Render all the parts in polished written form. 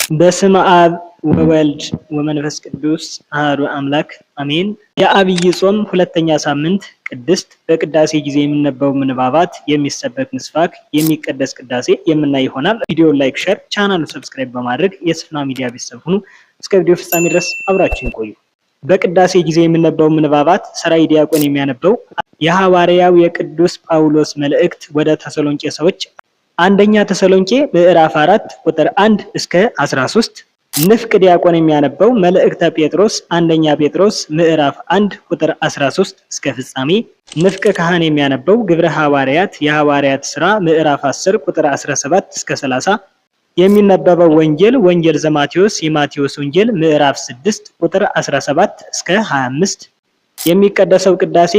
በስመ አብ ወወልድ ወመንፈስ ቅዱስ አሐዱ አምላክ አሜን። የዐቢይ ጾም ሁለተኛ ሳምንት ቅድስት በቅዳሴ ጊዜ የሚነበቡ ምንባባት፣ የሚሰበክ ምስባክ፣ የሚቀደስ ቅዳሴ የምናይ ይሆናል። ቪዲዮውን ላይክ፣ ሼር፣ ቻናሉን ሰብስክራይብ በማድረግ የስፍና ሚዲያ ቤተሰብ ሁኑ። እስከ ቪዲዮ ፍጻሜ ድረስ አብራችሁን ቆዩ። በቅዳሴ ጊዜ የሚነበቡ ምንባባት ሠራይ ዲያቆን የሚያነበው የሐዋርያው የቅዱስ ጳውሎስ መልእክት ወደ ተሰሎንቄ ሰዎች አንደኛ ተሰሎንቄ ምዕራፍ 4 ቁጥር 1 እስከ 13። ንፍቅ ዲያቆን የሚያነበው መልእክተ ጴጥሮስ አንደኛ ጴጥሮስ ምዕራፍ 1 ቁጥር 13 እስከ ፍጻሜ። ንፍቅ ካህን የሚያነበው ግብረ ሐዋርያት የሐዋርያት ሥራ ምዕራፍ 10 ቁጥር 17 እስከ 30። የሚነበበው ወንጌል ዘማቴዎስ የማቴዎስ ወንጌል ምዕራፍ 6 ቁጥር 17 እስከ 25። የሚቀደሰው ቅዳሴ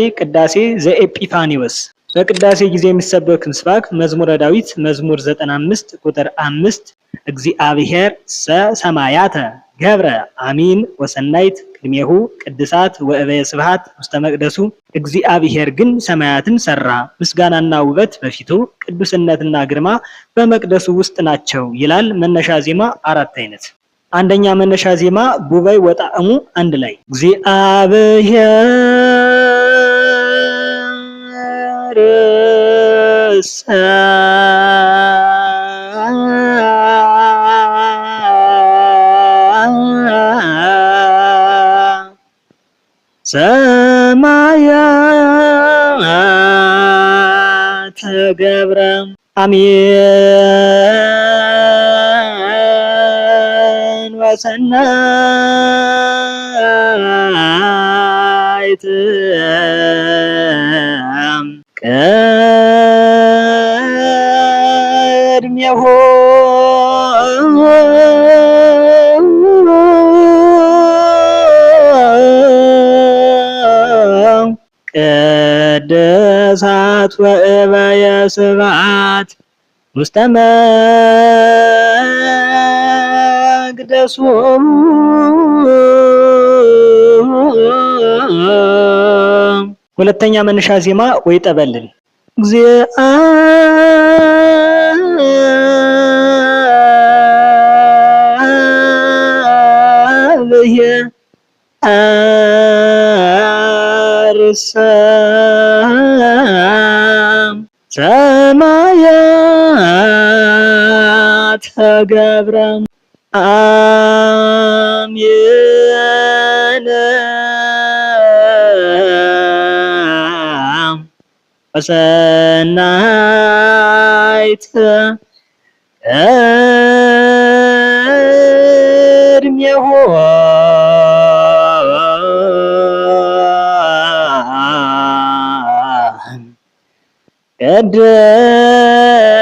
ዘኤጲፋኒዎስ። በቅዳሴ ጊዜ የሚሰበክ ምስባክ መዝሙረ ዳዊት መዝሙር 95 ቁጥር 5 እግዚአብሔር ሰማያተ ገብረ አሚን ወሰናይት ቅድሜሁ ቅድሳት ወእበየ ስብሐት ውስተ መቅደሱ። እግዚአብሔር ግን ሰማያትን ሰራ፣ ምስጋናና ውበት በፊቱ ቅዱስነትና ግርማ በመቅደሱ ውስጥ ናቸው ይላል። መነሻ ዜማ 4 አይነት። አንደኛ መነሻ ዜማ ቡባይ ወጣዕሙ አንድ ላይ እግዚአብሔር ሰማያተ ገብረ አሜን ወሰናይት ቅድሜሁ ቅድሳት ወእበየ ስብሐት ውስተ መቅደሱ። ሁለተኛ መነሻ ዜማ ወይጠበልን እግዚአብሔር ሰማያተ ገብረ አሜን ወሰናይት ቅድሜሁ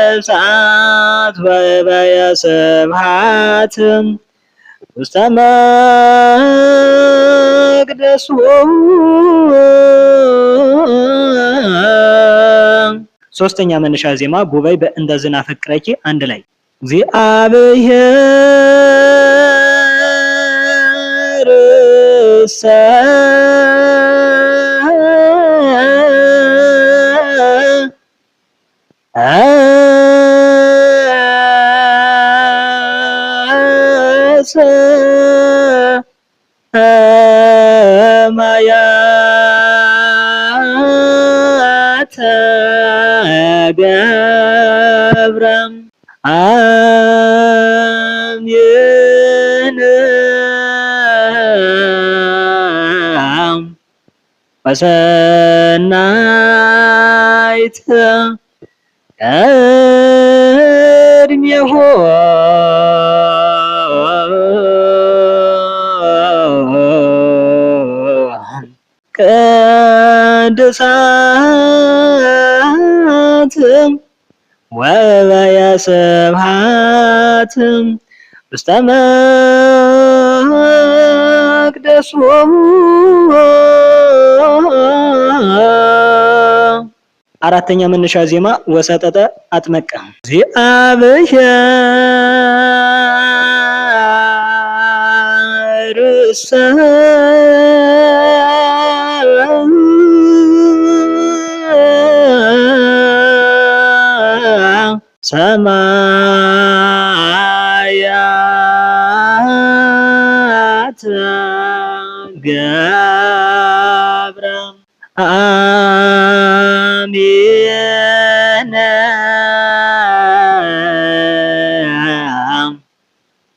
ቅድሳት ወእበየ ስብሐት ውስተ መቅደሱ። ሶስተኛ መነሻ ዜማ ቡባይ በእንተ ዝናፈቅረኪ አንድ ላይ እግዚአብሔር ሰማያተ ገብረ አሜን ወሰናይት ቅድሜሁ ቅድሳት ወእበየ ስብሐት ውስተ መቅደሱ። አራተኛ መነሻ ዜማ ወሰጠጠ አጥመቀ እግዚአብሔር ሰማያተ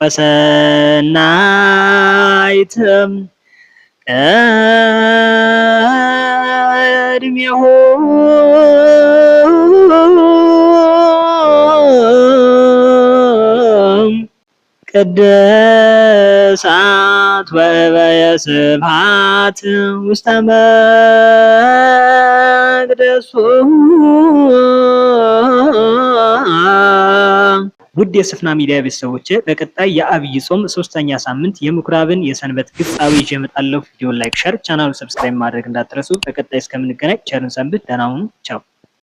ወሰናይትም ቅድሜሁ ቅድሳት ወበየ ስብሐት ውስተ መቅደሱ። ውድ የስፍና ሚዲያ ቤተሰቦች በቀጣይ የዐቢይ ጾም 3ኛ ሳምንት የምኩራብን የሰንበት ግብፃዊ ይዤ እመጣለሁ። ቪዲዮ ላይክ፣ ሸር፣ ቻናሉን ሰብስክራይብ ማድረግ እንዳትረሱ። በቀጣይ እስከምንገናኝ ቸርን ሰንብት። ደህና ሁኑ። ቻው